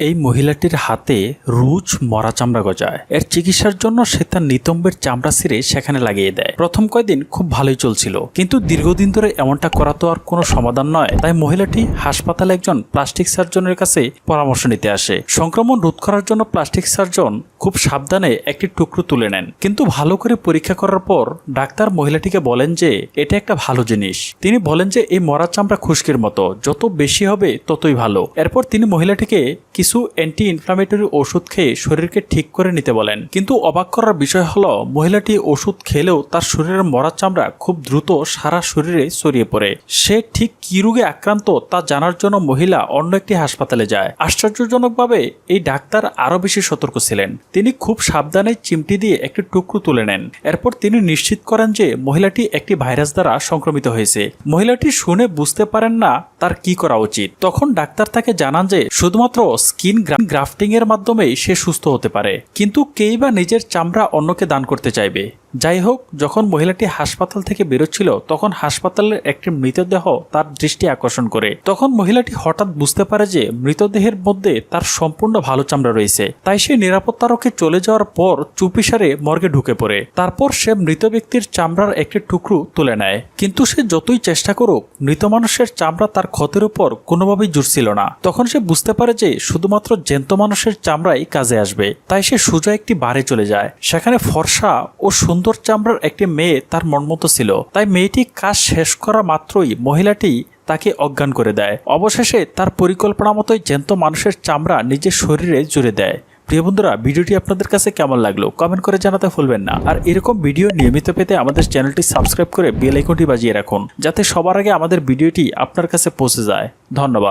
এই মহিলাটির হাতে রুজ মরা চামড়া গজায়। এর চিকিৎসার জন্য সে তার নিতম্বের চামড়া ছিঁড়ে সেখানে লাগিয়ে দেয়। প্রথম কয়েকদিন খুব ভালোই চলছিল, কিন্তু দীর্ঘদিন ধরে এমনটা করা তো আর কোনো সমাধান নয়। তাই মহিলাটি হাসপাতালে একজন প্লাস্টিক সার্জনের কাছে পরামর্শ নিতে আসে। সংক্রমণ রোধ করার জন্য প্লাস্টিক সার্জন খুব সাবধানে একটি টুকরো তুলে নেন, কিন্তু ভালো করে পরীক্ষা করার পর ডাক্তার মহিলাটিকে বলেন যে এটা একটা ভালো জিনিস। তিনি বলেন যে এই মরা চামড়া খুশকির মতো, যত বেশি হবে ততই ভালো। এরপর তিনি মহিলাটিকে কিছু অ্যান্টি ইনফ্লামেটরি ওষুধ খেয়ে শরীরকে ঠিক করে নিতে বলেন। কিন্তু অবাক করার বিষয় হলো, মহিলাটি ওষুধ খেলেও তার শরীরের মরা চামড়া খুব দ্রুত সারা শরীরে ছড়িয়ে পড়ে। সে ঠিক কি রোগে আক্রান্ত তা জানার জন্য মহিলা অন্য একটি হাসপাতালে যায়। আশ্চর্যজনকভাবে এই ডাক্তার আরো বেশি সতর্ক ছিলেন। তিনি খুব সাবধানে চিমটি দিয়ে একটি টুকরো তুলে নেন। এরপর তিনি নিশ্চিত করেন যে মহিলাটি একটি ভাইরাস দ্বারা সংক্রমিত হয়েছে। মহিলাটি শুনে বুঝতে পারেন না তার কি করা উচিত। তখন ডাক্তার তাকে জানান যে শুধুমাত্র স্কিন গ্রাফটিং এর মাধ্যমেই সে সুস্থ হতে পারে, কিন্তু কেই বা নিজের চামড়া অন্যকে দান করতে চাইবে। যাই হোক, যখন মহিলাটি হাসপাতাল থেকে বেরোচ্ছিল তখন হাসপাতালের একটি মৃতদেহ তার দৃষ্টি আকর্ষণ করে। তখন মহিলাটি হঠাৎ বুঝতে পারে যে মৃতদেহের মধ্যে তার সম্পূর্ণ ভালো চামড়া রয়েছে। তাই সে নিরাপত্তারক্ষী চলে যাওয়ার পর চুপিসারে মর্গে ঢুকে পড়ে। তারপর সে মৃত ব্যক্তির চামড়ার একটি টুকরো তুলে নেয়। কিন্তু সে যতই চেষ্টা করুক, মৃত মানুষের চামড়া তার ক্ষতের উপর কোনোভাবেই জুড়ছিল না। তখন সে বুঝতে পারে যে শুধুমাত্র জ্যান্ত মানুষের চামড়াই কাজে আসবে। তাই সে সোজা একটি বারে চলে যায়। সেখানে ফর্সা ও সুন্দর চামড়ার একটি মেয়ে তার মনমতো ছিল। তাই মেয়েটি কাজ শেষ করা মাত্রই মহিলাটি তাকে অজ্ঞান করে দেয়। অবশেষে তার পরিকল্পনা মতোই জ্যান্ত মানুষের চামড়া নিজের শরীরে জুড়ে দেয়। প্রিয় বন্ধুরা, ভিডিওটি আপনাদের কাছে কেমন লাগলো কমেন্ট করে জানাতে ভুলবেন না। আর এরকম ভিডিও নিয়মিত পেতে আমাদের চ্যানেলটি সাবস্ক্রাইব করে বেল আইকনটি বাজিয়ে রাখুন, যাতে সবার আগে আমাদের ভিডিওটি আপনার কাছে পৌঁছে যায়। ধন্যবাদ।